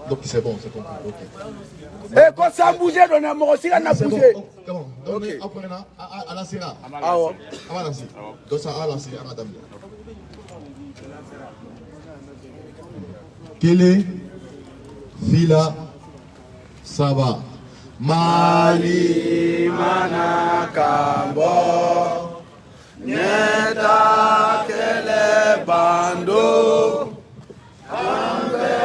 Donc c'est bon, c'est compris. Okay. Et quand ça a bougé, on a bougé. Bon. Donc après, à la sira. Ah ouais. À la sira. Donc ça a lancé à madame. Kele, Fila, Saba. Mali Manakambo Nyeta Kele Bando Ambe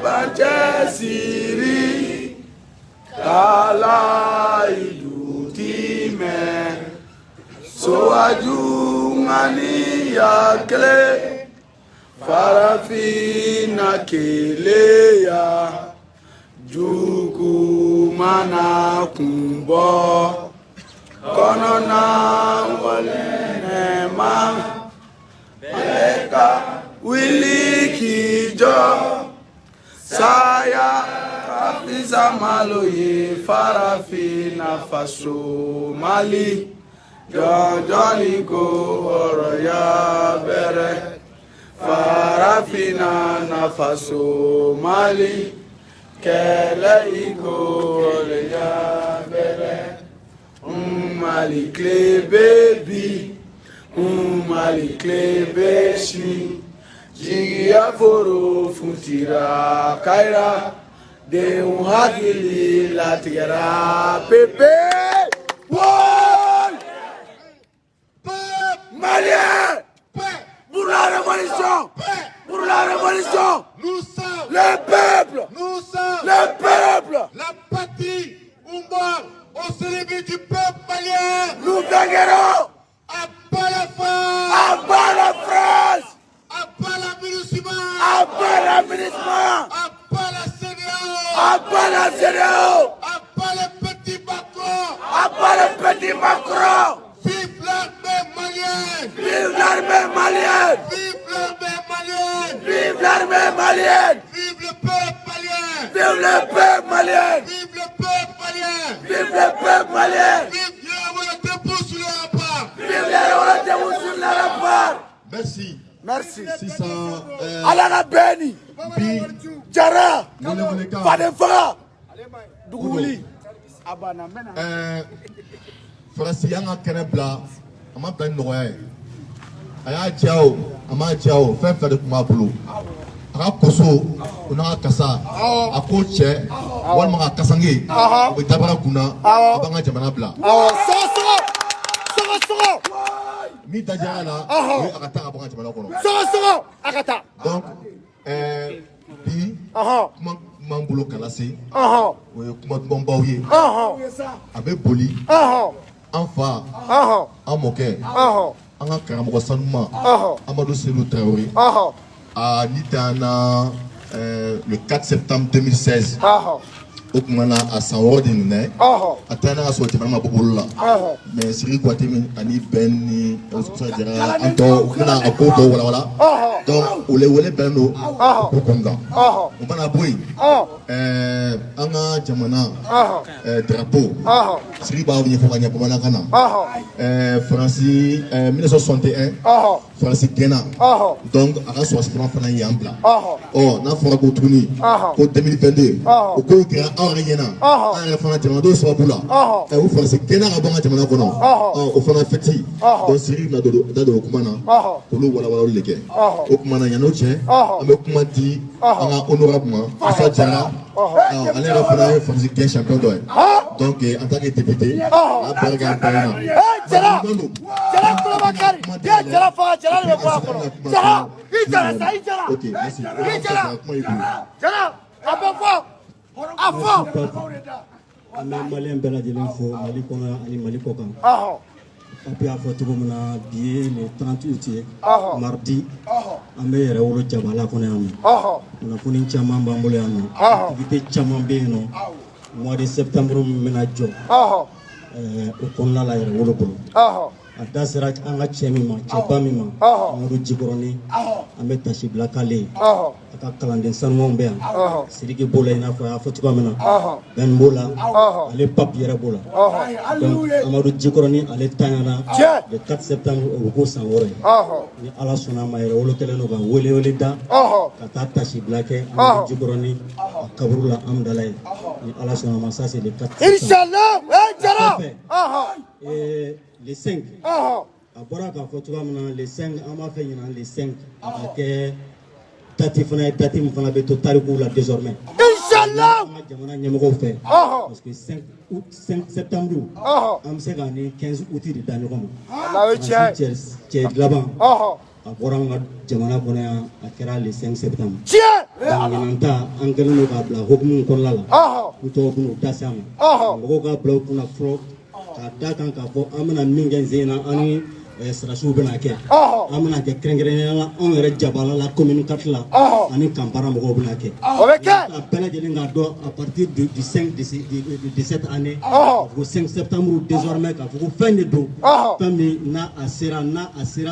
Banche Siri Kala Idutime Soaju Ngani Yakle Farafina Keleya Juku mana kumbo kono na wale ma eka wili kijo saya kapisa maloye farafina faso mali jọjọni ko ọ̀rọ̀ ya bẹ̀rẹ̀ farafina na faso mali Kele iko le ya bere, mali baby, mali beshi, jigi aforo futira kaira, de hagili la tierra pepe, Malien, pour la révolution, Nous sommes le peuple, le peuple, la patrie Oumba au service du peuple malien. Nous gagnerons. À bas la France. À bas la France. À bas l'aménagement. À bas l'aménagement. À bas la CEDEAO. À bas la CEDEAO. À bas le petit Macron. À bas le petit Macron. Vive l'armée malienne. Vive l'armée malienne. Vive l'armée malienne. Vive l'armée malienne. Vive le peuple malien. Vive le peuple malien. Vive le peuple malien. Vive le peuple malien. Vive les debout sur les remparts. Vive les debout sur les remparts. Merci. Merci. 600. Alana Beni. Bi. Jara. Monéka. Fadefa. Dougouli. Abana mena. Farasi yanga kɛnɛ bila a ma bila ni nɔgɔya ye a y'a diya o a m'a diya o fɛn fila de tun b'a bolo a ka koso o n'a ka kasa a ko cɛ walima ka kasange o bɛ dabara kunna a b'an ka jamana bila min da diyara la o ye a ka taa ka bɔ an ka jamana kɔnɔ donc bi kuma m'an bolo ka lase o ye kuma dumanbaw ye a bɛ boli an fa an mɔkɛ an ka karamɔgɔ sanuma Amadou Selou Traoré ni tɛ na le 4 septembre 2016 o kuma na a san wɔɔrɔ de minɛ a tɛ n'a ka sɔrɔ jamana ma bɔ bolo la mais Siri Kuyate ani bɛn ni Ousmane Diarra an tɔ u bɛna a ko tɔw walawala donc o le wele bɛnnen don ko kɔn kan o mana bɔ yen an ka jamana drapeau Siri b'a ɲɛfɔ ka ɲɛ bamanankan na Faransi 1961 Faransi gɛnna donc a ka sɔrɔsifɔlɔ fana y'an bila n'a fɔra ko tuguni ko 2022 o ko kɛra anw yɛrɛ ɲɛna an yɛrɛ fana jamanadenw sababu la o Faransi gɛnna ka bɔ an ka jamana kɔnɔ o fana fɛti donc Siri bɛna da don o kuma na k'olu walawalali de kɛ o kuma na yan'o cɛ an bɛ kuma di an ka honorable ma Issa Diarra ale yɛrɛ fana ye Faransi gɛn champion dɔ ye donc en tant que député a baara kɛ an bɛɛ ɲɛna. Jara Kulabakari, Jara faga, Jara de bɔ a kɔnɔ. Jara, i Jara sa, i Jara. Ok, merci. I Jara. Jara, a bɛ fɔ, a fɔ. An bɛ Maliyɛn bɛɛ lajɛlen fo Mali kɔnɔ ani Mali kɔ kan. Papi y'a fɔ cogo min na bi ye le 38 ye mardi an bɛ yɛrɛ wolo Jabala kɔnɔ yan nɔ. Kunnafoni caman b'an bolo yan nɔ. Activité caman bɛ yen nɔ. Mois de septembre min bɛna jɔ. O kɔnɔna la yɛrɛ wolo bolo. A da sera an ka cɛ min ma cɛba min ma Amadu Jikɔrɔni an bɛ tasi bila k'ale ye a ka kalanden sanumanw bɛ yan Sidiki b'o la i n'a fɔ a y'a fɔ cogoya min na Ben b'o la ale Pape yɛrɛ b'o la donc Amadu Jikɔrɔni ale tanyana le 4 septembre o bɛ k'o san 6 ye ni Ala sɔnna a ma yɛrɛ wolo kɛlen don ka wele da ka taa tasibila kɛ Amadu Jikɔrɔni a kaburu la Amudala ye ni Ala sɔnna a ma ça c'est le 4 septembre Inch'Allah Jara le 5 a bɔra k'a fɔ cogoya min na le 5 an b'a fɛ ɲina le 5 a ka kɛ date fana ye date min fana bɛ to tarikuw la désormais Inch'Allah an ka jamana ɲɛmɔgɔw fɛ parce que 5 septembre an bɛ se ka ni 15 août de da ɲɔgɔn ma cɛ laban a bɔra an ka jamana kɔnɔ yan a kɛra le 5 septembre ɲinan ta an kɛlen don k'a bila hokumu kɔnɔna la u tɔgɔ bɛn'u da se an ma mɔgɔw k'a bila u kunna fɔlɔ k'a da kan k'a fɔ an bɛna min kɛ sen na an ni sarasiw bɛna kɛ an bɛna kɛ kɛrɛnkɛrɛnnenya la anw yɛrɛ jabala la commune 4 la ani Kampala mɔgɔw bɛna kɛ a bɛɛ lajɛlen k'a dɔn à partir du 5 de cette année au 5 septembre désormais k'a fɔ ko fɛn de don fɛn min n'a a sera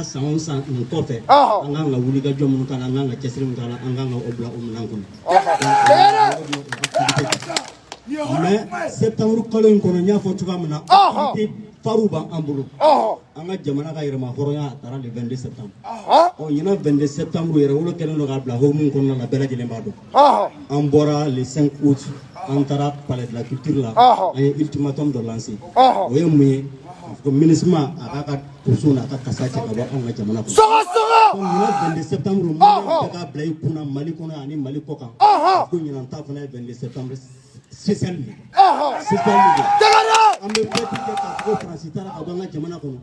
san o san nin kɔfɛ an kan ka wuli ka jɔ minnu k'a la an kan ka cɛsiri min k'a la an kan ka o bila o minɛn kɔnɔ mais septembre kalo in kɔnɔ n y'a fɔ cogoya min na activité faru b'an bolo an ka jamana ka yɛrɛma hɔrɔnya a taara le 22 septembre ɲinan 22 septembre yɛrɛ wolo kɛlen don k'a bila hokumu kɔnɔna la bɛɛ lajɛlen b'a dɔn an bɔra le 5 août an taara palais de la culture la an ye ultimatum dɔ lancé o ye mun ye ko MINUSMA a k'a ka poursuit n'a ka kasa cɛ ka bɔ anw ka jamana kɔnɔ ɲinan 22 septembre Mali bɛɛ k'a bila i kunna Mali kɔnɔ ani Mali kɔ kan ko ɲinan ta fana ye 22 septembre spécial de an bɛ fɛti kɛ k'a fɔ ko Faransi taara ka bɔ an ka jamana kɔnɔ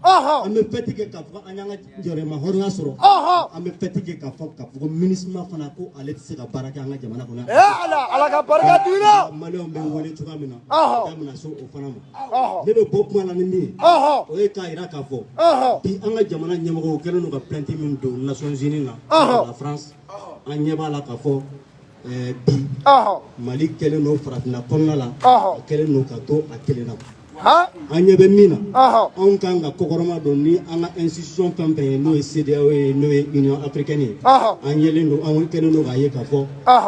an bɛ fɛti kɛ k'a fɔ an y'an ka yɛrɛma hɔrɔnya sɔrɔ an bɛ fɛti kɛ k'a fɔ ko MINUSMA fana ko ale tɛ se ka baara kɛ an ka jamana kɔnɔ Ala ka barika d'u la Maliyɛnw bɛ wele cogoya min na k'a bɛna se o fana ma ne bɛ bɔ kuma la ni min ye o ye k'a jira k'a fɔ bi an ka jamana ɲɛmɔgɔw kɛlen don ka plainte min don Nations Unies na la France an ɲɛ b'a la k'a fɔ bi Mali kɛlen don farafinna kɔnɔna la a kɛlen don ka to a kelen na an ɲɛ bɛ min na anw kan ka kɔkɔrɔma don ni an ka institution fɛn fɛn ye n'o ye CEDEAO ye n'o ye Union africaine ye an ɲɛlen don an kɛlen don k'a ye k'a fɔ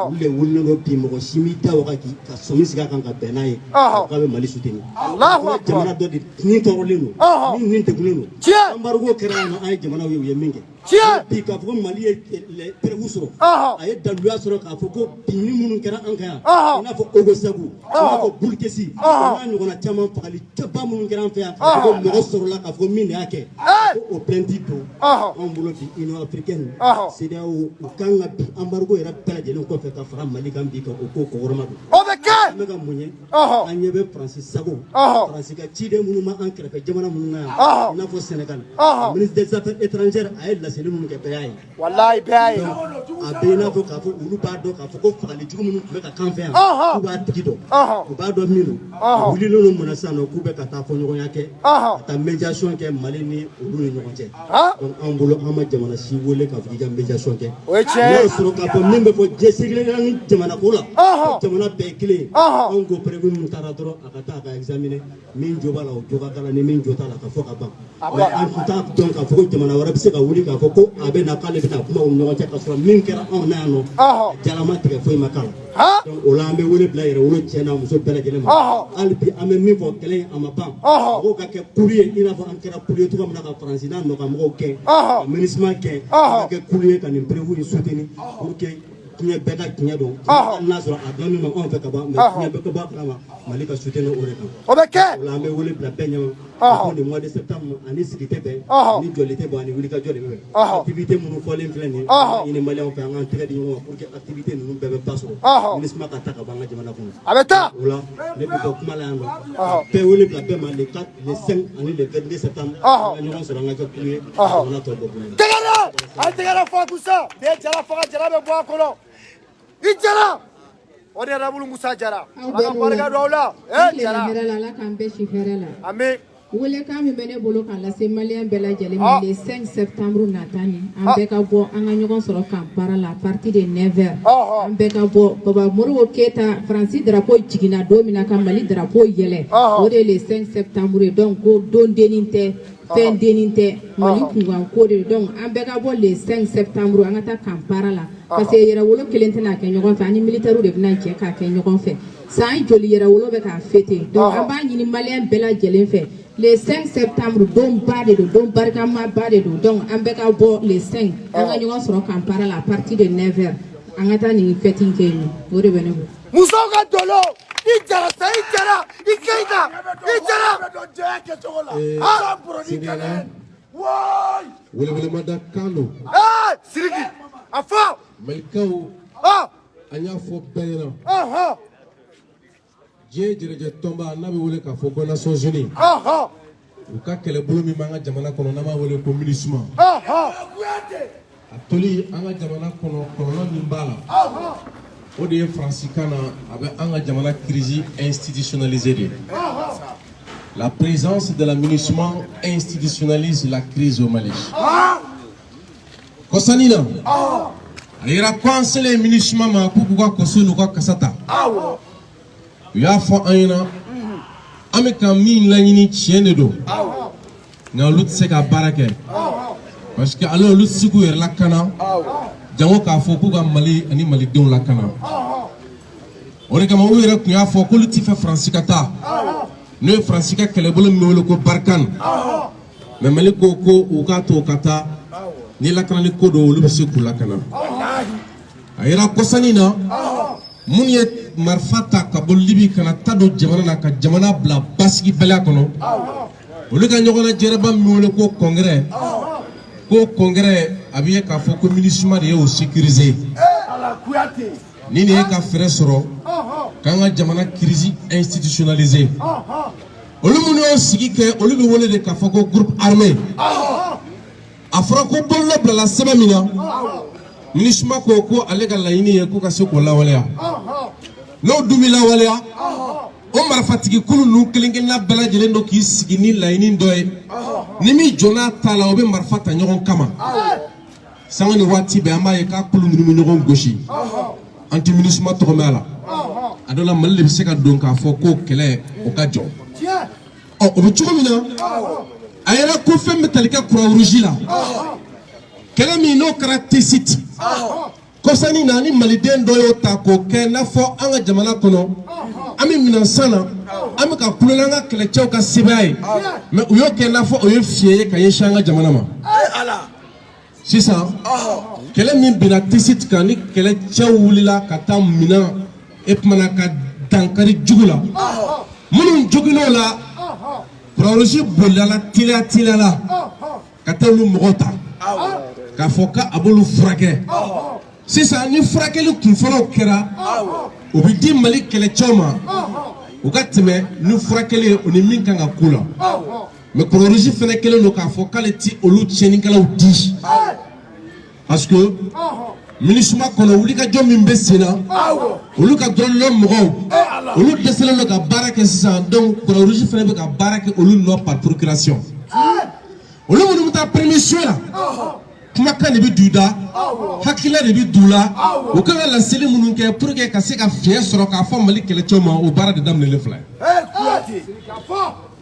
olu de wulilen don bi mɔgɔ si m'i da wagati ka sɔmi sigi a kan ka bɛn n'a ye k'a bɛ Mali soutenir jamana dɔ de nin tɔɔrɔlen don min nin degunnen don embargo kɛra yan nɔ an ye jamanaw ye u ye min kɛ bi k'a fɔ ko Mali ye preuve sɔrɔ a ye daluya sɔrɔ k'a fɔ ko binni minnu kɛra an kan yan i n'a fɔ Ogosagu i n'a fɔ Bulkesi o n'a ɲɔgɔnna caman fagali cɛba minnu kɛra an fɛ yan k'a fɔ ko mɔgɔ sɔrɔla k'a fɔ min de y'a kɛ ko o plainte don anw bolo bi Union africaine CEDEAO u kan ka bi embargo yɛrɛ bɛɛ lajɛlen kɔfɛ ka fara Mali kan bi ka o ko kɔkɔrɔma don an bɛ ka mun ye an ɲɛ bɛ Faransi sago Faransi ka ciden minnu ma an kɛrɛfɛ jamana minnu na yan i n'a fɔ Sénégal ministre des affaires étrangères a ye laseli minnu kɛ bɛɛ y'a ye wallahi bɛɛ y'a ye a bɛɛ i n'a fɔ k'a fɔ olu b'a dɔn k'a fɔ ko fagali jugu minnu tun bɛ ka kan fɛ yan k'u b'a tigi dɔn u b'a dɔn min don u wulilen don mun na sisan nɔ k'u bɛ ka taa fɔ ɲɔgɔnya kɛ ka taa médiation kɛ Mali ni olu ni ɲɔgɔn cɛ donc an bolo an ma jamana si wele k'a fɔ k'i ka médiation kɛ o ye tiɲɛ ye n'o sɔrɔ k'a fɔ min bɛ fɔ diɲɛ sigilen ni jamana ko la ko jamana bɛɛ ye kelen ye anw ko prévu min taara dɔrɔn a ka taa a ka examiner min jo b'a la o jo ka k'a la ni min jo t'a la ka fɔ ka ban an tun t'a dɔn k'a fɔ ko jamana wɛrɛ bɛ se ka wuli k'a fɔ ko a bɛ na k'ale bɛna kuma u ni ɲɔgɔn cɛ ka sɔrɔ min kɛra anw na yan nɔ jalama tigɛ foyi ma k'a la donc o la an bɛ wele bila yɛrɛ wolo cɛ n'a muso bɛɛ lajɛlen ma hali bi an bɛ min fɔ kɛlɛ in a ma ban mɔgɔw ka kɛ kuru ye i n'a fɔ an kɛra kuru ye cogo min na ka Faransi n'a nɔgɔmɔgɔw gɛn ka MINUSMA gɛn ka kɛ kuru ye ka nin prévu in soutenir pour que diɲɛ bɛɛ ka tiɲɛ dɔn hali n'a sɔrɔ a dɔnnen don anw fɛ ka ban mais diɲɛ bɛɛ ka bɔ a kalama Mali ka soutenir o de kan o bɛ kɛ o la an bɛ wele bila bɛɛ ɲɛma ko le mois de septembre ani sigi tɛ bɛn ni jɔli tɛ bɛn ani wulikajɔ de bɛ bɛn activité minnu fɔlen filɛ nin ye an ɲini Maliyɛnw fɛ an k'an tɛgɛ di ɲɔgɔn ma pour que activité ninnu bɛɛ bɛ ba sɔrɔ MINUSMA ka taa ka bɔ an ka jamana kɔnɔ a bɛ taa o la ne bɛ bɔ kuma la yan nɔ bɛɛ wele bila bɛɛ ma le 4 le 5 ani le 22 septembre an ka ɲɔgɔn sɔrɔ an ka kɛ kulu ye jamana tɔ bɔ bolo tɛgɛrɛ an tɛgɛrɛ fɔ kusa ne ye jara faga jara bɛ bɔ a kɔnɔ i jara o de ye Rabulu Musa Jara a ka barika don aw la jara Ala k'an bɛɛ si hɛrɛ la amin wele kan min bɛ ne bolo k'a lase maliyɛn bɛɛ lajɛlen ma le 5 septembre nata ni an bɛɛ ka bɔ an ka ɲɔgɔn sɔrɔ Kampala la à partir de 9h an bɛɛ ka bɔ Baba Modibo Keyita Faransi drapeau jiginna don min na ka Mali drapeau yɛlɛ o de ye le 5 septembre ye donc ko don dennin tɛ fɛn dennin tɛ Mali kunkan ko de donc an bɛɛ ka bɔ le 5 septembre an ka taa Kampala la parce que yɛrɛwolo kelen tɛna kɛ ɲɔgɔn fɛ ani militaire de bɛna jɛ k'a kɛ ɲɔgɔn fɛ san joli yɛrɛwolo bɛ k'a fêter donc an b'a ɲini maliyɛn bɛɛ lajɛlen fɛ le 5 septembre don ba de don don barikama ba de don donc an bɛɛ ka bɔ le 5 an ka ɲɔgɔn sɔrɔ Kampala la à partir de 9h an ka taa nin fête in kɛ yen nɔ o de bɛ ne bolo. musow ka dolo i jara sa i jara i Keyita i jara Welewelemada Kano. Siriki a fɔ Malikaw an y'a fɔ bɛɛ ɲɛna diɲɛ jɛnɛjɛ tɔnba n'a bɛ wele k'a fɔ ko Nations Unies u ka kɛlɛbolo min b'an ka jamana kɔnɔ n'an b'a wele ko MINUSMA a toli an ka jamana kɔnɔ kɔlɔlɔ min b'a la o de ye faransikan na a bɛ an ka jamana crise institutionnalisée de la présence de la MINUSMA institutionnalise la crise au Mali kɔsani na a yɛrɛ ko an selen MINUSMA ma k'u k'u ka kɔso n'u ka kasa ta u y'a fɔ an ɲɛna an bɛ ka min laɲini tiɲɛ de don nka olu tɛ se ka baara kɛ parce que ale olu tɛ se k'u yɛrɛ lakana jango k'a fɔ k'u ka Mali ani malidenw lakana o de kama u yɛrɛ tun y'a fɔ k'olu tɛ fɛ Faransi ka taa n'o ye Faransi ka kɛlɛbolo min bɛ wele ko Barkhane mais Mali ko ko u k'a to u ka taa ni lakanali ko don olu bɛ se k'u lakana a yɛrɛ kɔsani na mun ye marifa ta ka bɔ Libi kana ta don jamana na ka jamana bila basigi bɛlɛya kɔnɔ olu ka ɲɔgɔnna jɛrɛba min wele ko congrès a bɛ ye k'a fɔ ko MINUSMA de ye o sécuriser ni nin ye ka fɛɛrɛ sɔrɔ k'an ka jamana crise institutionnalisée olu minnu y'o sigi kɛ olu bɛ wele de k'a fɔ ko groupe armé a fɔra ko bololɔ bilala sɛbɛn min na MINUSMA ko ale ka laɲini ye k'u ka se k'o lawaleya n'o dun bɛ lawaleya o marifatigi kulu ninnu kelen-kelenna bɛɛ lajɛlen don k'i sigi ni laɲini dɔ ye ni min jɔn'a ta la o bɛ marifa ta ɲɔgɔn kama sanga ni waati bɛɛ an b'a ye k'a kulu ninnu bɛ ɲɔgɔn gosi an tɛ MINUSMA tɔgɔ mɛn a la a dɔ la Mali de bɛ se ka don k'a fɔ ko kɛlɛ o ka jɔ o bɛ cogo min na a yɛrɛ ko fɛn bɛ tali kɛ Croix Rouge la kɛlɛ min n'o kɛra T-Site kɔsani na ni maliden dɔ y'o ta k'o kɛ i n'a fɔ an ka jamana kɔnɔ an bɛ minɛn san na an bɛ ka kulonkɛ an ka kɛlɛcɛw ka sɛbɛya ye mais u y'o kɛ i n'a fɔ o ye fiɲɛ ye ka ɲɛsin an ka jamana ma sisan kɛlɛ min binna T-Site kan ni kɛlɛcɛw wulila ka taa minɛn e kumana ka dankari jugu la minnu joginn'o la Croix Rouge bolila la teliya la ka taa olu mɔgɔw ta k'a fɔ k'a b'olu furakɛ sisan ni furakɛli kunfɔlɔw kɛra o bɛ di Mali kɛlɛcɛw ma u ka tɛmɛ ni furakɛli ye o ni min kan ka k'u la mais Croix Rouge fana kɛlen don k'a fɔ k'ale ti olu tiɲɛnikɛlaw di parce que MINUSMA kɔnɔ wulikajɔ min bɛ sen na olu ka dɔrɔnlɔ mɔgɔw olu dɛsɛlen don ka baara kɛ sisan donc Croix Rouge fana bɛ ka baara kɛ olu nɔ par procuration olu minnu bɛ taa permission la kumakan de bɛ d'u da hakilila de bɛ d'u la u kan ka laseli minnu kɛ pour que ka se ka fiɲɛ sɔrɔ k'a fɔ Mali kɛlɛcɛw ma o baara de daminɛlen filɛ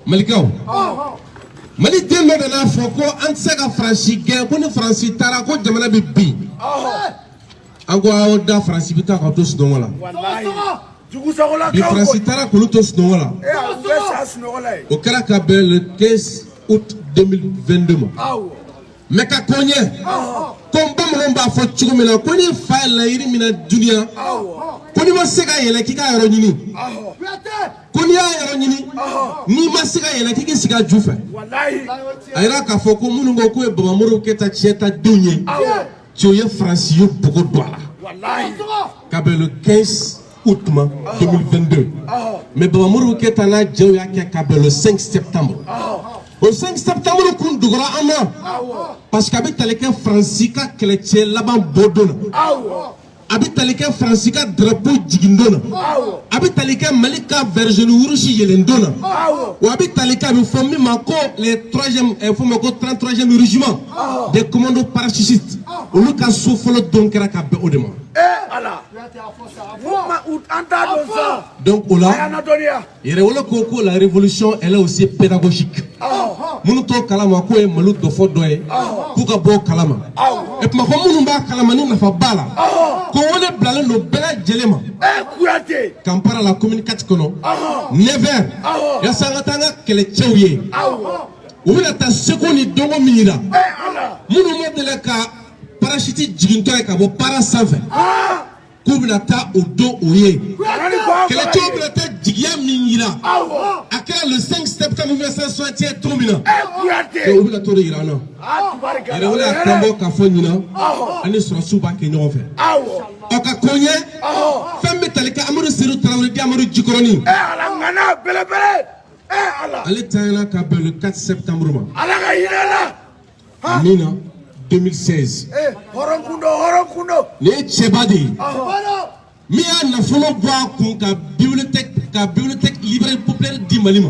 Malikaw Mali den dɔ de n'a fɔ ko an tɛ se ka Faransi gɛn ko ni Faransi taara ko jamana bɛ bin an ko aw da Faransi bɛ taa ka to sunɔgɔ la bi Faransi taara k'olu to sunɔgɔ la o kɛra ka bɛn le 15 août 2022 ma mais ka ko ɲɛ ko bamananw b'a fɔ cogo min na ko ni fa ye laɲini min na duniya ko n'i ma se ka yɛlɛ k'i ka yɔrɔ ɲini ko n'i y'a yɔrɔ ɲini n'i ma se ka yɛlɛ k'i k'i sigi a ju fɛ a yira k'a fɔ ko minnu ko k'o ye Baba Modibo Keyita tiɲɛtadenw ye cɛ o ye Faransi ye bogo don a la ka bɛn le 15 août ma 2022 mais Baba Modibo Keyita n'a jɛw y'a kɛ ka bɛn le 5 septembre o 5 septembre kun dugura an na parce que a bɛ tali kɛ Faransi ka kɛlɛcɛ laban bɔ don na abitalika Francika drapeau jigindona abitalika Malika vergenu urushi yelendona ou abitalika mi fomi mako les 33e régiment des commandos parachutistes olu ka sofolo donkera ka be odema donc là yere wala koko la révolution elle est aussi pédagogique munu to kalama ko e malu do fo doye ku ka bo kalama et ma ko munu ba kalama ni nafa bala ko wala blale no bela jelema kampara la communication kono never ya sangatanga kele chewye wala ta sekoni dongo minira munu modele ka parachute jiginto ka bo para sanfɛ Koubinata au dos au yé. Quel est le Digia Mingira? À quel le 5 septembre 1961 Tombina? Koubinata de Irana. Il est à Kambo Kafonina. On est sur Souba Kenyon fait. Okakonye. Femme métallique Amour Sirou Traoré Amour Djikoroni. Allez, Taïna Kabel le 4 septembre. Nina. 2016. Les Tchébadi. Mais il a fallu voir qu'une bibliothèque librairie populaire d'Imalima.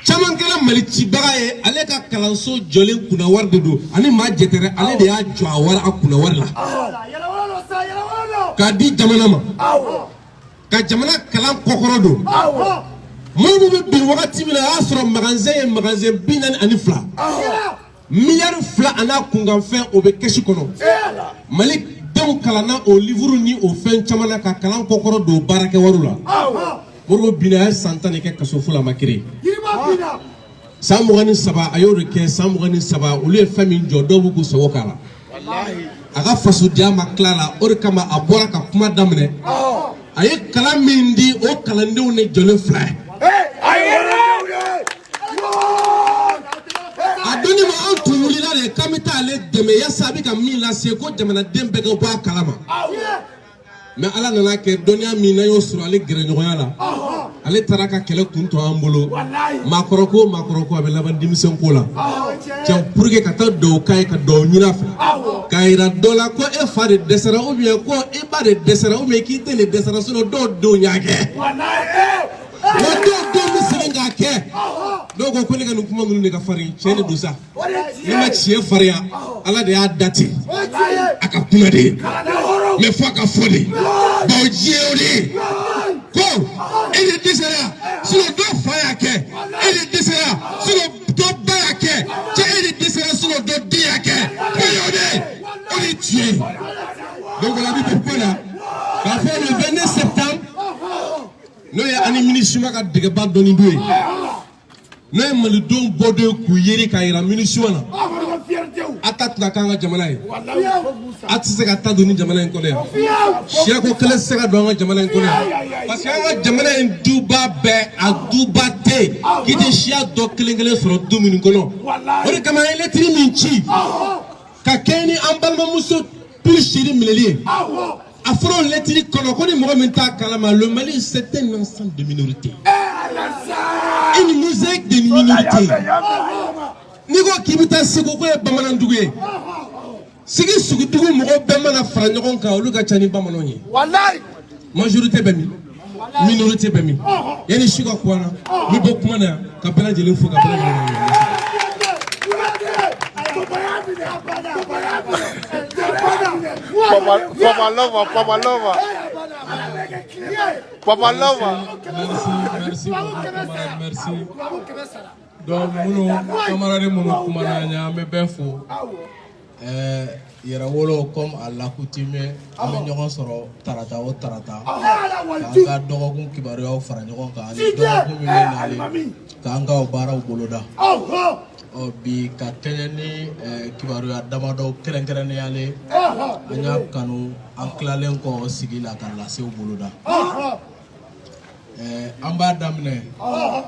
Chamankela Malichibaga et Aleka Kalanso Jolin Kunawar de Do. Ani Majetere, allez de Adjawara à Kunawar là. Kadi Jamanama. Kajamana Kalam Kokorodo. Moi, vous me biwati mina asro magasin binan anifla. Milliard fla ana kungan fin obe keshi kono Malik don kalana o livre ni o fin chamana ka kalan kokoro do barake warula borgo bina santane ke kasofula makiri samugani saba ayoro ke samugani saba ule famille jodo buku sawokala wallahi aga fasu diama klala or kama abora ka kuma damne ay kala mindi o kalande ne jole fla Adoni ma antu mulila de kamita ale deme ya sabi ka min la se ko jamana dembe ga ba kalama mais ala nana ke donia mina yo suru ale gere nyoya la ale taraka kele kunto ambolo makoroko abe laban dimisen ko la tiam pour que kata do kay ka do nyina fa kayra dola ko e fa de desera ou bien ko e ba de desera ou bien ki te le desera so do nyaake do misenga ke donc on connaît que nous pouvons nous faire chez les douza. Les matchs faria, Allah de a daté. Akapunade. Mais faut qu'à folie. Baudioli. Quoi? Il est décédé. Sur le dos fayake. Il est décédé. Sur le dos bayake. Il est décédé sur le dos diake. On est tué. Donc on a vu pourquoi là. La fin le 29 septembre. Nous y a un ministre qui a débat dans l'indoué. Nous avons le don de Kouyeri Kaira munition. Attaque la Kanga Jamalaï. Attaque la Tadoni Jamalaï Kolé. Chiako Kele Sega Donga Jamalaï Kolé. Parce que Jamalaï Duba Be à Duba Te qui est chia d'Oklingele sur le domaine Kono. On est comme un électrique Minchi. Kakeni Ambalma Mousso plus chéri Mileli. Afro l'électrique Kono, on est Mohamenta Kalama. Le Mali, c'est un ensemble de minorités. Une musique de minorité. Nigo Kibita Sigoko et Bamanandoué. Sigi Sugudu, Moro Bamana Franjonka, Luka Chani Bamanoni. Majorité Bami. Minorité Bami. Yeni Suga Kwana, Mibokmana, Kapela de l'Info Merci. Donc, nous, camarades, nous kumana me befo. Yerawolo comme à l'accoutumée, amenyongo soro tarata. Kanga dogo kibaru au faranyogo ka ali dogo minali. Kanga obara uboloda. Bi ka kenyani kibaru adamado kerenkerene yale. Anya kanu anklalen ko sigila kan la se uboloda. Amba damne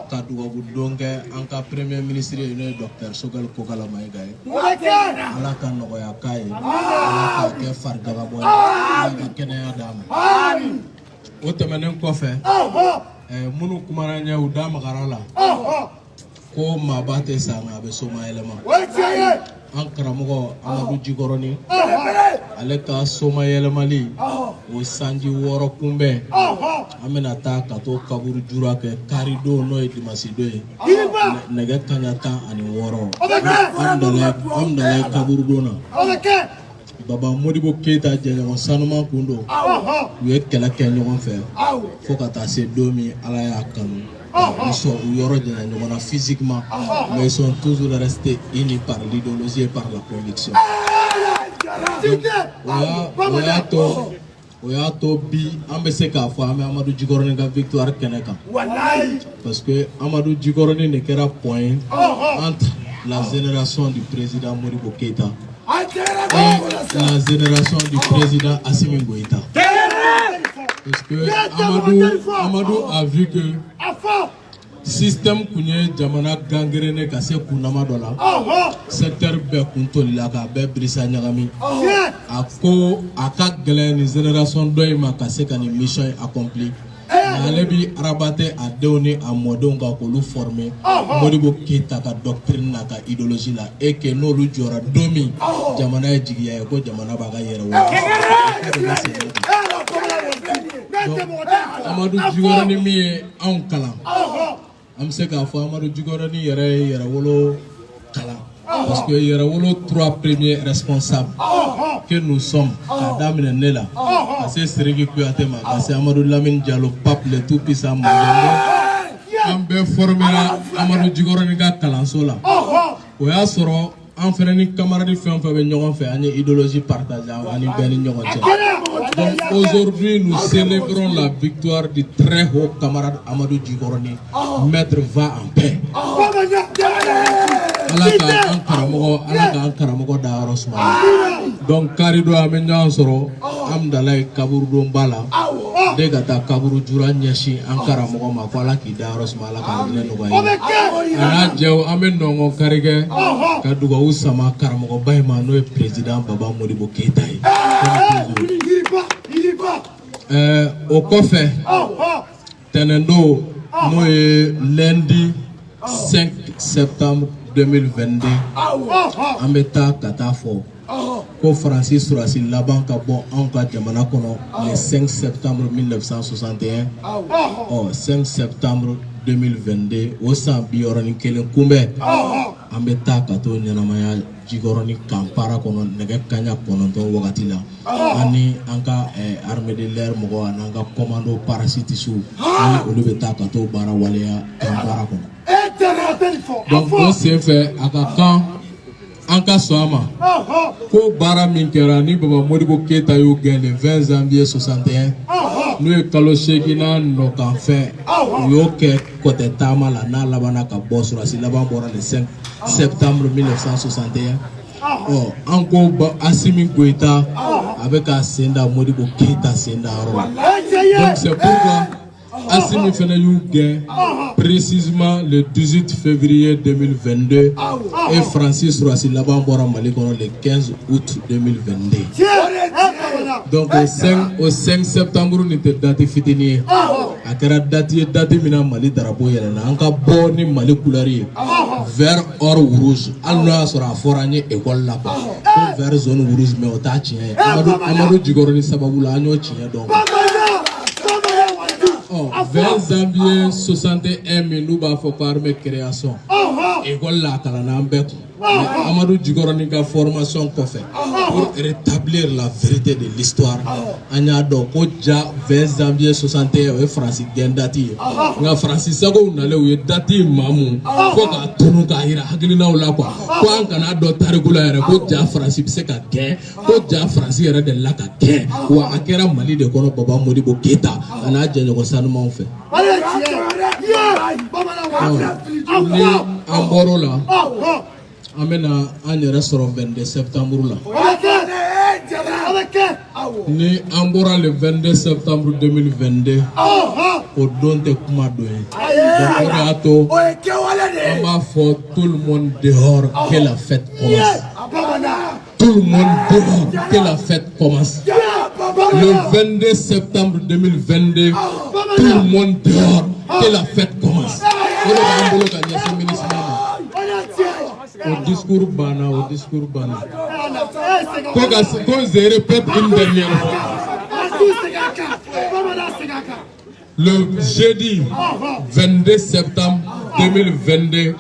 kaduwa budonge anka premier ministre ne docteur Sogal Kokala Maïgaye ala kan no ya kay ala ka ke farga boy ala kene adam o temenen ko fe munu kumara nya udama garala ko maba tɛ sa nka a bɛ soma yɛlɛma an karamɔgɔ Amadu Jikɔrɔni ale ka soma yɛlɛmali o sanji 6 kunbɛn an bɛna taa ka to kaburu jura kɛ karidon n'o ye dimanche don ye nɛgɛ kaɲa 16 an dala kaburu don na Baba Modibo Keita jɛɲɔgɔn sanuman kun don u ye kɛlɛ kɛ ɲɔgɔn fɛ fo ka taa se don min Ala y'a kanu ils sont physiquement, mais ils sont toujours restés unis par l'idéologie et par la conviction. Oyato bi ambese ka fo ame Amadou Jikɔrɔni ka victoire kɛnɛ kan parce que Amadou Jikɔrɔni ne kɛra point entre la génération du président Modibo Keita et la génération du président Assimi Goïta. Parce que Amadou a vu que système kunye jamana gangrene ka se kunama dɔ la secteur bɛɛ kun tolila ka bɛɛ brisa ɲagami a ko a ka gɛlɛn ni génération dɔ in ma ka se ka ni mission accompli ale bi arabatɛ a denw ni a mɔdenw ka k'olu former Modibo Keita ka doctrine n'a ka idéologie la et que n'olu jɔra don min jamana ye jigiya ye ko jamana b'a ka yɛrɛwolo Amadou Jikɔrɔni min ye anw kalan an bɛ se k'a fɔ Amadou Jikɔrɔni yɛrɛ ye yɛrɛwolo kalan parce que yɛrɛwolo 3 premiers responsables que nous sommes k'a daminɛ ne la ka se Sidiki Kuyate ma ka se Amadou Lamine Diallo Pape le tout puissant Mangendo an bɛɛ formera Amadou Jikɔrɔni ka kalanso la o y'a sɔrɔ an fɛnɛ ni camarade fɛn fɛn bɛ ɲɔgɔn fɛ an ye idéologie partagée ani bɛɛ ni ɲɔgɔn cɛ donc aujourd'hui nous célébrons la victoire du très haut camarade Amadou Jikɔrɔni maître va en paix Ala k'an karamɔgɔ da yɔrɔ suma donc karido an bɛ ɲɔgɔn sɔrɔ an dala ye kaburudonba la de ka taa kaburu jura ɲɛsin an karamɔgɔ ma ko Ala k'i da yɔrɔ suma Ala k'a hinɛ nɔgɔya a n'a jɛw an bɛ nɔngɔn kari kɛ ka dugawu sama karamɔgɔba in ma n'o ye président Baba Modibo Keita ye o kɔfɛ tɛnɛndon n'o ye lundi 5 septembre 2022 an bɛ taa ka taa fɔ ko Faransi surasi laban ka bɔ anw ka jamana kɔnɔ le 5 septembre 1961 5 septembre 2022 o san 61 kunbɛn an bɛ taa ka to ɲɛnamaya Jikɔrɔni Kampara kɔnɔ nɛgɛ kaɲa 9 wagati la ani an ka armée de l'air mɔgɔw ani an ka commando parachutisiw ani olu bɛ taa ka to baara waleya Kampara kɔnɔ donc o senfɛ a ka kan an ka sɔn a ma ko baara min kɛra ni Baba Modibo Keita y'o gɛn le 20 janvier 61 n'o ye kalo 8nan nɔkanfɛn u y'o kɛ kɔtɛ taama la n'a labanna ka bɔ surasi laban bɔra le 5 septembre 1961 an ko Assimi Goïta a bɛ ka sen da Modibo Keita sen da yɔrɔ la donc c'est pourquoi Assimi fana y'u gɛn précisément le 18 février 2022 et Francis surasi laban bɔra Mali kɔnɔ le 15 août 2022 donc au 5 septembre nin tɛ date fitini ye a kɛra date ye date min na Mali drapeau yɛlɛnna an ka bɔ ni Mali couleur ye vert or rouge hali n'o y'a sɔrɔ a fɔra an ye école la quoi ko vert jaune rouge mais o t'a tiɲɛ ye Amadou Jikɔrɔni sababu la an y'o tiɲɛ dɔn 20 janvier 61 min n'u b'a fɔ ko armée création école la kalanna an bɛɛ kun Amadou Jikɔrɔni ka formation kɔfɛ pour rétablir la vérité de l'histoire an y'a dɔn ko ja 20 janvier 61 o ye Faransi gɛn date ye nka Faransi sagow nalen u ye date maamu fo k'a tunu k'a yira hakilinaw la quoi ko an kana dɔn tariku la yɛrɛ ko ja Faransi bɛ se ka gɛn ko ja Faransi yɛrɛ de la ka gɛn wa a kɛra Mali de kɔnɔ Baba Modibo Keita a n'a jɛɲɔgɔn sanumanw fɛ ni an bɔr'o la an bɛna an yɛrɛ sɔrɔ 22 septembre la ni an bɔra le 22 septembre 2022 o don tɛ kuma dɔ ye donc o de y'a to an b'a fɔ tout le monde dehors que la fête commence tout le monde dehors que la fête commence le 22 septembre 2022 tout le monde dehors que la fête commence o de b'an bolo ka ɲɛsin ministre Au discours bana. Qu'on se répète une dernière fois. Le jeudi 22 septembre 2022,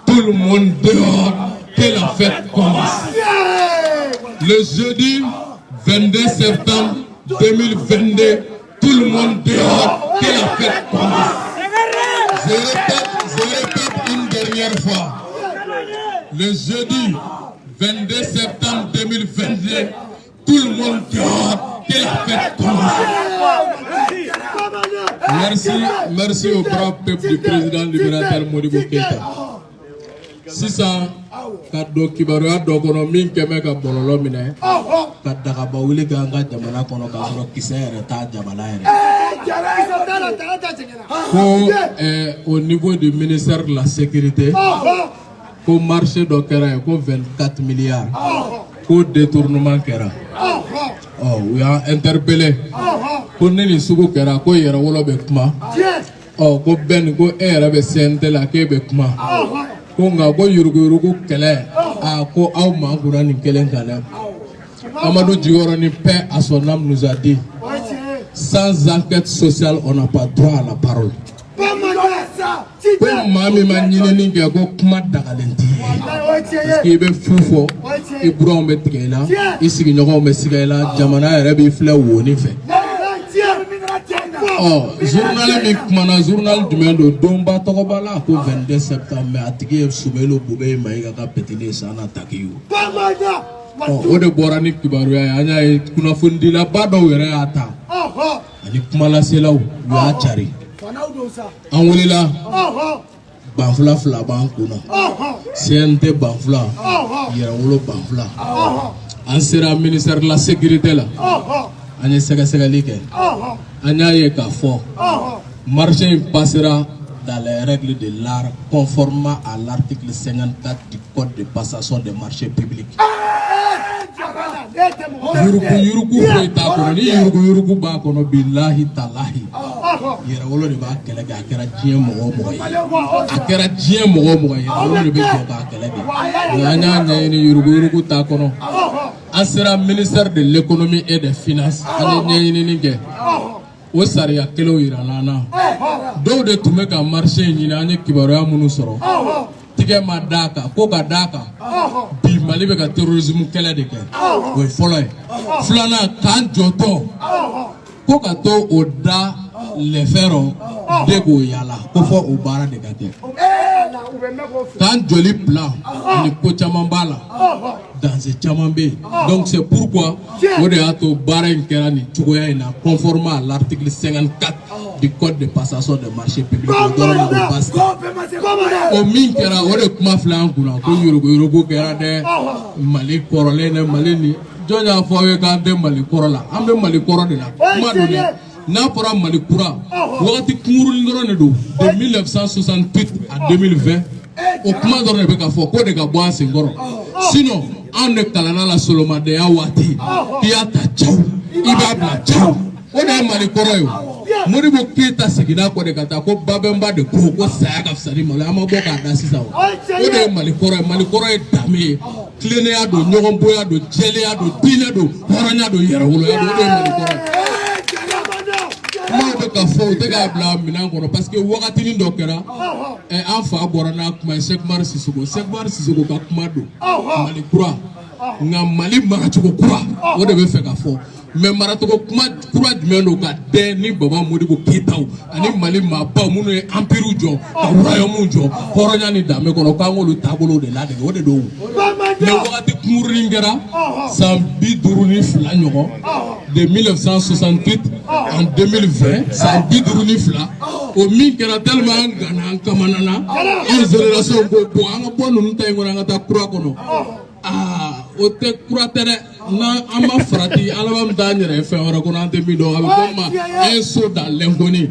tout le monde dehors, que la fête commence. Le jeudi 22 septembre 2022, tout le monde dehors, que la fête commence. Je répète une dernière fois. Le jeudi 22 septembre 2022, tout le monde dehors, que la fête commence. Merci au brave peuple du président libérateur Modibo Keïta. 600 kaddo kibaruya dɔ kɔnɔ min kɛmɛ ka bɔlɔlɔ minɛ ka dagaba wuli k'an ka jamana kɔnɔ k'a sɔrɔ kisɛ yɛrɛ t'a jamana yɛrɛ ko au niveau du ministère de la sécurité ko marché dɔ kɛra yen ko 24 milliards ko détournement kɛra u y'an interpellé ko ne ni sugu kɛra ko yɛrɛ wolo bɛ kuma ko bɛn ko e yɛrɛ bɛ CNT la k'e bɛ kuma ko nka ko yurugu kɛlɛ ko aw mankura nin kelen kan dɛ Amadou Djigoro ni paix à son âme nous a dit sans enquête sociale on n'a pas droit à la parole. Ko maa min ma ɲinini kɛ ko kuma dagalen t'i ye parce que i bɛ fu fɔ i buranw bɛ tigɛ i la i sigiɲɔgɔnw bɛ siga i la jamana yɛrɛ b'i filɛ woni fɛ. Journal min kumana journal jumɛn don donba tɔgɔ b'a la ko 22 septembre mais a tigi ye Sumelo Bube Mayiga ka petini Sana Takiyu. O de bɔra ni kibaruya ye an y'a ye kunnafonidilaba dɔw yɛrɛ y'a ta ani kumalaselaw u y'a cari an welela banfula fila b'an kunna CNT banfula yɛrɛwolo banfula an sera ministère de la sécurité la an ye sɛgɛsɛgɛli kɛ an y'a ye k'a fɔ marché in passera dans les règles de l'art conformément à l'article 54 du code de passation des marchés publics. Yurugu foyi t'a kɔnɔ ni yurugu b'a kɔnɔ bilahi talahi yɛrɛwolo de b'a kɛlɛ kɛ a kɛra diɲɛ mɔgɔ o mɔgɔ ye a kɛra diɲɛ mɔgɔ o mɔgɔ ye yɛrɛwolo de bɛ jɔ k'a kɛlɛ kɛ nka an y'a ɲɛɲini yurugu t'a kɔnɔ an sera ministère de l'économie et des finances an ye ɲɛɲinini kɛ o sariya kelenw yira n'an na dɔw de tun bɛ ka marché in ɲini an ye kibaruya minnu sɔrɔ tigɛ ma d'a kan ko ka d'a kan bi Mali bɛ ka terrorisme kɛlɛ de kɛ o ye fɔlɔ ye filanan k'an jɔtɔ ko ka to o da lɛfɛ rɔ de k'o yala ko fɔ o baara de ka kɛ k'an joli plan ani ko caman b'a la danse caman bɛ yen donc c'est pourquoi o de y'a to baara in kɛra nin cogoya in na conformément à l'article 54 du code de passation des marchés publics o dɔrɔn de ko basta o min kɛra o de kuma filɛ an kunna ko yurugu kɛra dɛ Mali kɔrɔlen dɛ Mali ni jɔn y'a fɔ aw ye k'an tɛ Mali kɔrɔ la an bɛ Mali kɔrɔ de la kuma don dɛ n'a fɔra Mali kura wagati kunkurunin dɔrɔn de don de 1968 à 2020 o kuma dɔrɔn de bɛ ka fɔ k'o de ka bɔ an senkɔrɔ sinon anw de kalanna la solomadenya waati k'i y'a ta caw i b'a bila caw o de ye Mali kɔrɔ ye o Modibo Keïta seginna kɔ de ka taa ko Babɛnba de ko saya ka fisa ni Mali an ma bɔ k'a da sisan o de ye Mali kɔrɔ ye Mali kɔrɔ ye danbe ye tilennenya don ɲɔgɔnbonya don jɛlenya don diinɛ don hɔrɔnya don yɛrɛwoloya don o de ye Mali kɔrɔ ye kuma bɛ ka fɔ o tɛ k'a bila minɛn kɔnɔ parce que wagatinin dɔ kɛra an fa bɔra n'a kuma ye Cheikh Umar Sisoko ka kuma don Mali kura nka Mali maracogo kura o de bɛ fɛ ka fɔ mais maracogo kuma kura jumɛn don ka dɛn ni Baba Modibo Keïtaw ani Mali maabaw minnu ye empire jɔ ka royaume jɔ hɔrɔnya ni danbe kɔnɔ k'an k'olu taabolo de ladege o de don mais wagati kunkurunin kɛra san 52 ɲɔgɔn de 1968 en 2020 san 52 o min kɛra tellement an gana an kamanana an génération ko bon an ka bɔ ninnu ta in kɔnɔ an ka taa kura kɔnɔ o tɛ kura tɛ dɛ n'an ma farati ala b'an taa an yɛrɛ ye fɛn wɛrɛ kɔnɔ an tɛ min dɔn a bɛ fɔ ma un saut dans l'inconnu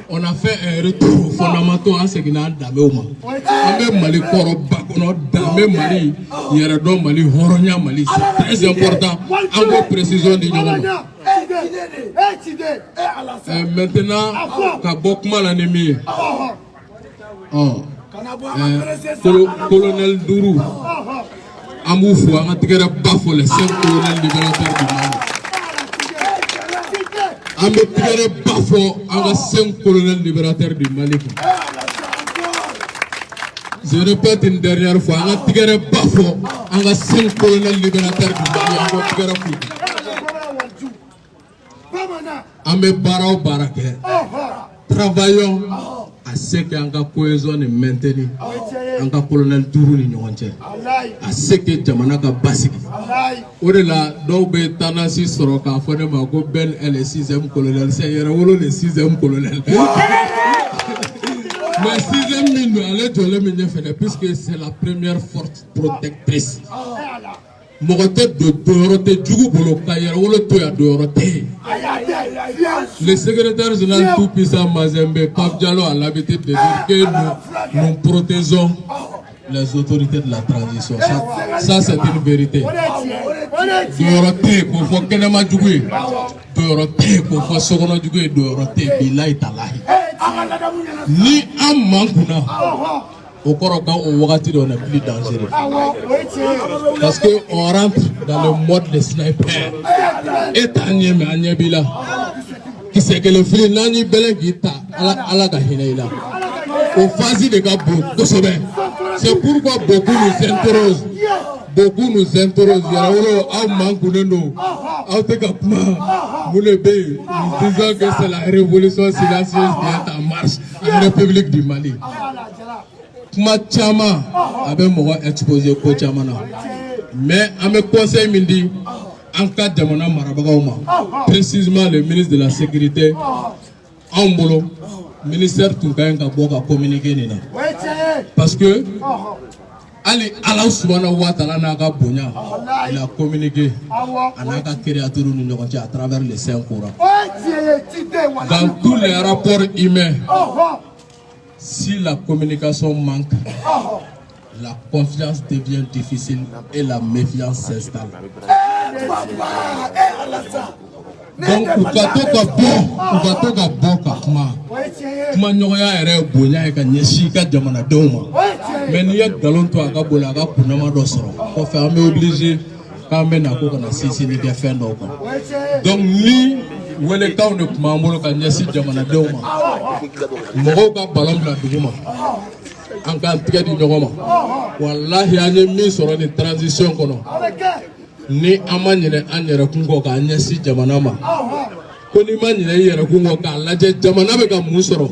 on a fait un retour aux fondamentaux an seginna an danbew ma an bɛ Mali kɔrɔba kɔnɔ danbe Mali yɛrɛ dɔn Mali hɔrɔnya Mali c'est très important an k'o précision di ɲɔgɔn ma maintenant ka bɔ kuma la ni min ye colonel Dourou Amoufou an tigere bafo le 5 colonel libérateur du Mali an tigere bafo an 5 colonel libérateur du Mali. Je répète une dernière fois, an tigere bafo an 5 colonel libérateur du Mali an tigere fou an be bara barake. Travaillons à ce qu'un cohésion est maintenu, un colonel Dourou ni ɲɔgɔn à ce que jamana ka basigi. O de la dɔw bɛ tendance sɔrɔ k'a fɔ ne ma ko Ben est le 6e colonel, c'est Yɛrɛwolo le 6e colonel. Mais 6e min don ale jɔlen min ɲɛfɛ dɛ, puisque c'est la première force protectrice. Mɔgɔ tɛ don donyɔrɔ tɛ jugu bolo ka Yɛrɛwolo to yan donyɔrɔ tɛ yen. Le secrétaire général tout-puissant Mazembe, Pape Diallo, a l'habitude de dire que nous protégeons les autorités de la transition. Ça c'est une vérité. Dorothée, pour faire Kenema Djougoué, Dorothée, pour faire Sokono Djougoué, Dorothée, Bilaï Talahi. Ni un mankouna. Au Koroka, au Wakati, on est plus dangereux. Parce qu'on rentre dans le mode de sniper. Et Tanyem, Anyabila. Qui sait que le fil Nani Belengita, ala Gahineila. Au phase de Gabou, c'est pourquoi beaucoup nous interrogent. Beaucoup nous interrogent. Yaraolo, au Mangouneno, au Tegapma, Moulebe, nous disons que c'est la révolution silencieuse qui est en marche en République du Mali. Kuma Chama avait moi exposé ko Chamana. Mais à mes conseils mindi en cas de mon précisément le ministre de la Sécurité en boulot, ministère tout gagne à communiquer. Parce que Ali Allah subhanahu wa ta'ala n'a pas bonya, il a communiqué à travers les 5 courants. Dans tous les rapports humains, si la communication manque, la confiance devient difficile et la méfiance s'installe. Donc, kuma ɲɔgɔnya yɛrɛ bonya ye ka ɲɛsin ka jamanadenw ma mais n'i ye galon to a ka boli a ka kunnama dɔ sɔrɔ kɔfɛ an bɛ obligé k'an bɛ na ko kana sinsinni kɛ fɛn dɔw kan donc ni welekanw de tun b'an bolo ka ɲɛsin jamanadenw ma mɔgɔw ka ballon bila dugu ma an k'an tigɛ di ɲɔgɔn ma walahi an ye min sɔrɔ ni transition kɔnɔ ni an ma ɲinɛ an yɛrɛkun kɔ k'an ɲɛsin jamana ma ko n'i ma ɲinɛ i yɛrɛkun kɔ k'a lajɛ jamana bɛ ka mun sɔrɔ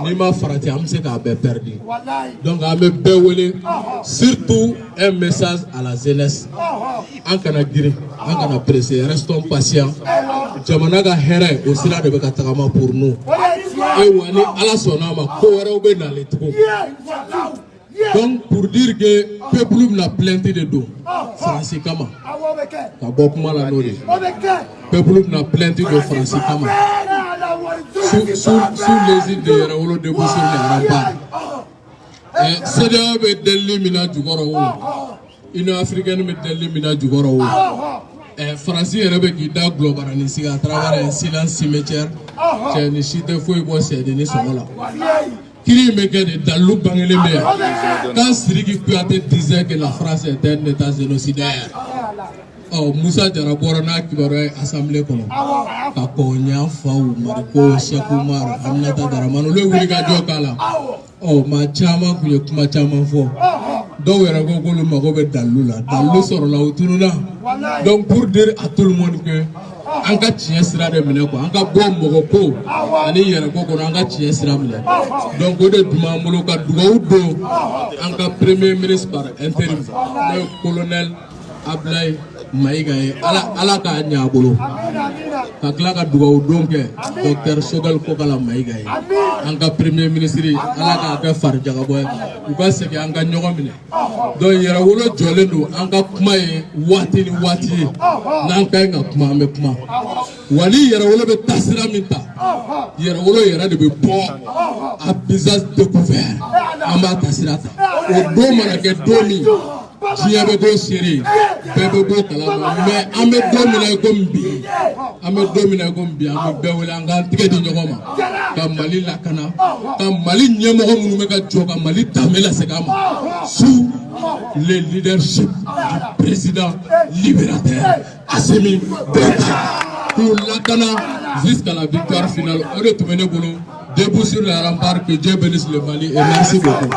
n'i ma farati an bɛ se k'a bɛɛ perdre donc an bɛ bɛɛ wele surtout un message à la jeunesse an kana girin an kana presser restons patients jamana ka hɛrɛ o sira de bɛ ka tagama pour nous et wa ni ala sɔnna ma ko wɛrɛw bɛ nalen tugun. Donc pour dire que peuple n'a plainte de dos, Francis Kama, peuple n'a plainte de Francis Kama, sous les îles de Yaraolo de Boussou de Rambar. C'est de l'éliminer du Goro, une africaine de l'éliminer du Goro. Francis est qui da globalisé à travers un silence cimetière, c'est une chute fouille pour ces derniers là. Qui me gagne dans le Bangladesh quand Siriki Kouyaté disait que la France est un état génocidaire. Oh, Moussa Djaraborana qui va à l'Assemblée comme Kakonya, Faou, Mariko, Chekoumar, Aminata Daramano, le Ouliga Djokala. Oh, ma chama, ma chama fo. Donc, il y a un peu de Marobe Dalula, Dalou sur la Outouna. Donc, pour dire à tout le monde que an ka tiɲɛ sira de minɛ quoi an ka bɔ mɔgɔ ko ani yɛrɛ ko kɔnɔ an ka tiɲɛ sira minɛ donc o de tun b'an bolo ka dugawu don an ka premier ministre par intérim n'o ye colonel Ablaye Maïga ye ala k'a ɲɛ a bolo ka tila ka dugawu don kɛ docteur Choguel Kokala Maïga ye an ka premier ministre ala k'a kɛ farijagabɔ ye u ka segin an ka ɲɔgɔn minɛ donc Yɛrɛwolo jɔlen don an ka kuma ye waati ni waati ye n'an ka ɲi ka kuma an bɛ kuma wa ni Yɛrɛwolo bɛ taa sira min ta Yɛrɛwolo yɛrɛ de bɛ bɔ a visage découvert an b'a ta sira ta o don mana kɛ don min diɲɛ bɛ bɔ seere bɛɛ bɛ bɔ kalama mais an bɛ don min na komi bi an bɛ don min na komi bi an bɛ bɛɛ wele an k'an tigɛ di ɲɔgɔn ma ka ka Mali lakana ka Mali ɲɛmɔgɔ minnu bɛ ka jɔ ka Mali danbe lase an ma sous le leadership du président libérateur Assimi Goïta pour lakana jusqu'à la victoire finale. O de tun bɛ ne bolo. Debout sur les remparts, que Dieu bénisse le Mali et merci beaucoup.